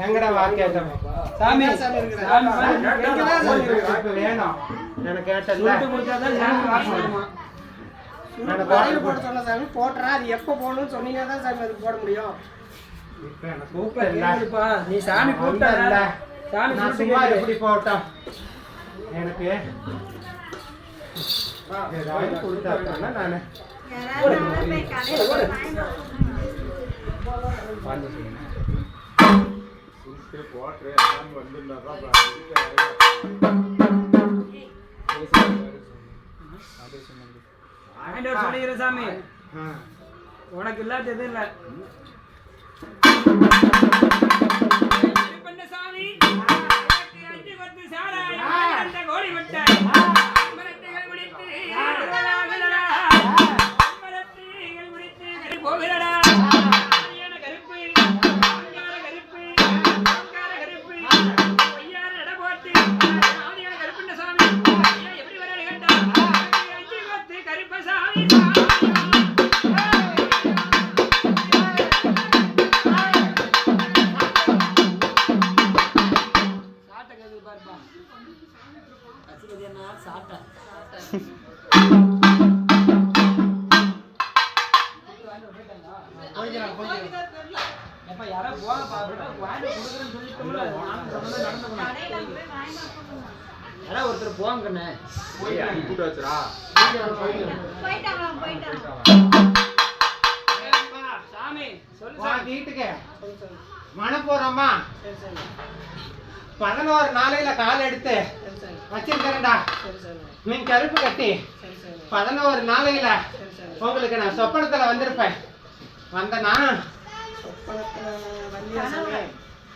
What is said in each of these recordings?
எங்கடா வா கேட்டேன் சாமி வேணும் எனக்கு கேட்டல போட சொன்ன சாமி போட்டுறா. அது எப்போ போடணும்னு சொன்னீங்கன்னா தான் சாமி அது போட முடியும். நீ சாமி கூப்பிட்டல நான் சும்மா எப்படி போட்டோம் எனக்கு ஏதாவது கொடுத்தாருன்னா நானு சாமி உனக்கு இல்லாத எதுவும் இல்லை. ஒருத்தர் போங்க வீட்டுக்கு மணப்போறோமா 11 நாளையில கால் எடுத்து வச்சிருக்கிறேன்டா. நீங்க கருப்பு கட்டி 11 நாளையில உங்களுக்கு நான் சொப்பனத்துல வந்திருப்பேன். வந்தனா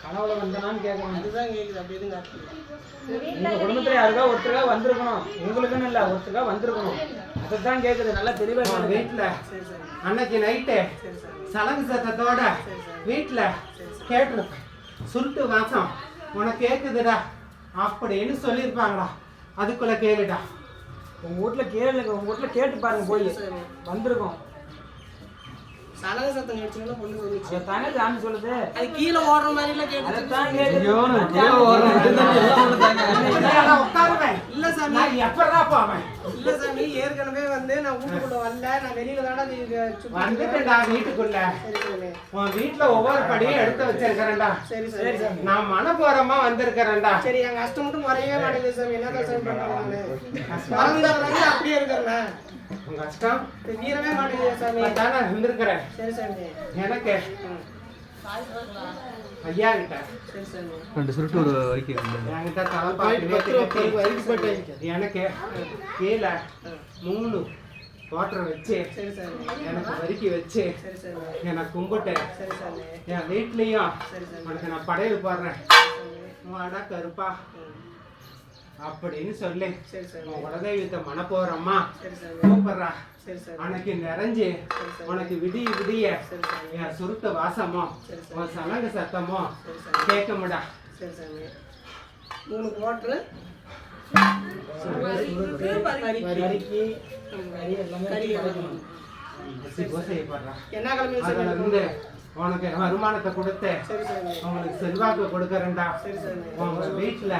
கனவுல வந்தனான்னு கேட்கணும். அதுதான் கேக்குது. அப்படி எதுவும் காட்டுது. உங்க குடும்பத்துல யாருக்கா ஒருத்தருக்கா வந்திருக்கணும். உங்களுக்குன்னு இல்ல ஒருத்தருக்கா வந்திருக்கணும். அதுதான் கேக்குது. நல்லா தெளிவா வீட்டுல அன்னைக்கு நைட்டு சலங்கு சத்தத்தோட வீட்டுல கேட்டிருப்பேன். சுருட்டு வாசம் உனக்கு கேக்குதுடா அப்படின்னு சொல்லியிருப்பாங்கடா. அதுக்குள்ள கேளுடா. உங்க வீட்டுல கேளுங்க. உங்க வீட்டுல கேட்டு பாருங்க. போய் வந்திருக்கோம். சலங்க சத்தம் கேட்சுனா பொண்ணு வந்துச்சு. தானே சாமி சொல்லுது. அது கீழ ஓடுற மாதிரி இல்ல கேக்குது. அதான் கேக்குது. கீழ ஓடுற மாதிரி தான் எல்லாம் சொல்றாங்க. நான் உட்காருவேன். இல்ல சாமி நான் எப்பறா போவேன்? இல்ல சாமி ஏற்கனவே வந்து நான் வீட்டுக்குள்ள வரல. நான் வெளியில தான வந்துட்டேன்டா வீட்டுக்குள்ள. சரி. உன் வீட்ல ஒவ்வொரு படியும் எடுத்து வச்சிருக்கறேன்டா. சரி சாமி. நான் மனப்போறமா வந்திருக்கறேன்டா. சரி என் கஷ்டம் மட்டும் குறையவே மாட்டேங்குது சாமி. என்னதான் சாமி பண்றாங்க? மறந்தவங்க அப்படியே இருக்கறனா? உங்க கஷ்டம் வீரவே மாட்டேங்குது சாமி. தானே இருந்திருக்கிறேன். சரி சாமி. எனக்கு ஐயா கிட்ட சரி சாமி. ரெண்டு சுருட்டு ஒரு வைக்க என்கிட்ட தலை பாட்டு எனக்கு கீழே 3 குவார்டர் வச்சு எனக்கு வரிக்கி வச்சு எனக்கு கும்பிட்டு என் வீட்லயும் உனக்கு நான் படையல் போடுறேன் வாடா கருப்பா அப்படின்னு சொல்லி உலகத்தை மனப்போறம்மா கூப்பிடுறா. உனக்கு நிறைஞ்சு உனக்கு விடிய விடிய என் சுருட்ட வாசமோ உன் சலங்க சத்தமோ கேட்க முடியா. 3 குவார்டர் உனக்கு வருமானத்தை கொடுத்து உங்களுக்கு செல்வாக்கு கொடுக்கறேன்டா. உங்க வீட்டுல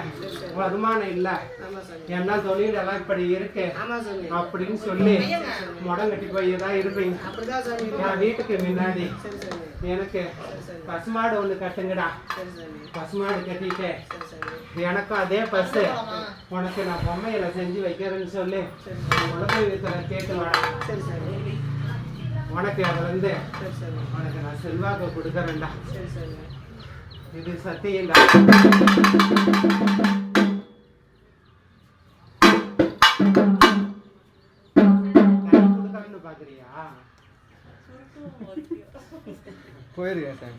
வருமானம் இல்ல என்ன தொழில் எல்லாம் இப்படி இருக்கு அப்படின்னு சொல்லி முடங்கட்டி போய்தான் இருப்பீங்க. என் வீட்டுக்கு முன்னாடி எனக்கு பசுமாடு ஒண்ணு கட்டுங்கடா. பசுமாடு கட்டிட்டு எனக்கும் அதே பஸ் உனக்கு நான் பொம்மையில செஞ்சு வைக்கிறேன்னு சொல்லி உலகத்துல கேட்டு வாடா. உனக்கு அதுல இருந்து உனக்கு நான் செல்வாக்கு கொடுக்கறேன்டா. இது சத்தியம்டா. கொடுக்கறேன்னு பாக்குறியா? போயிருக்கேன் சார்.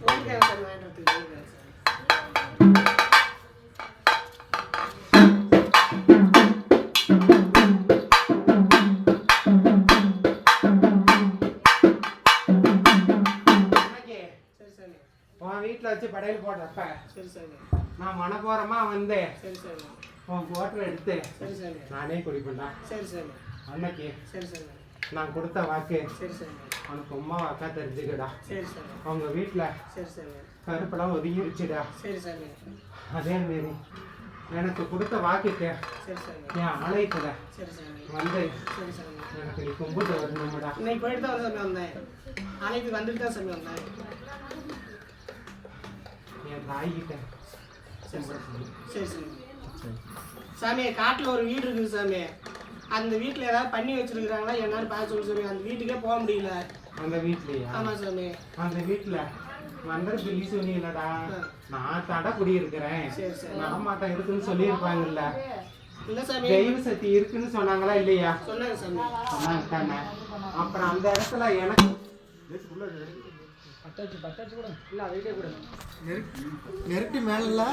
வீட்டுல வச்சு படையல் போடுறப்ப நான் மனப்போறமா வந்து உன் போட்டோ எடுத்து நானே குடிப்பேன்டா. அன்னைக்கு நான் கொடுத்த வாக்கு சரி சாமி. உனக்கு உமா வாக்கா தெரிஞ்சுக்கடா. சரி சாமி. அவங்க வீட்டில் சரி சாமி. கருப்பெல்லாம் ஒதுங்கிருச்சுடா. சரி சாமி. அதே மாரி எனக்கு கொடுத்த வாக்குக்கு சரி சாமி. என் ஆலயத்தில் சரி சாமி. வந்து சரி சாமி. எனக்கு நீ கும்பிட்டு வரணும்டா. இன்னைக்கு போயிட்டு தான் சாமி வந்தேன். ஆலயத்துக்கு வந்துட்டு தான் சாமி வந்தேன். என் தாய்கிட்ட சரி சாமி. சாமி காட்டில் ஒரு வீடு இருக்குது சாமி. அந்த வீட்டில் ஏதாவது பண்ணி வச்சிருக்கிறாங்களா என்னன்னு பார்க்க சொல்லி சாமி. அந்த வீட்டுக்கே போக முடியல. அந்த வீட்லையா? ஆமாம் சாமி. அந்த வீட்டில் மந்திர பில்லி சொன்னீங்களடா, நான் தடை குடியிருக்கிறேன், சரி சரி. நாமாட்டம் இருக்குன்னு சொல்லியிருப்பாங்கல்ல. இல்லை சாமி. தெய்வ சக்தி இருக்குன்னு சொன்னாங்களா இல்லையா? சொன்னாங்க சாமி. சொன்னாங்க தானே. அப்புறம் அந்த இடத்துல எனக்கு பட்டாச்சு கூட இல்லை, அதுக்கே கூட நெருட்டி மேல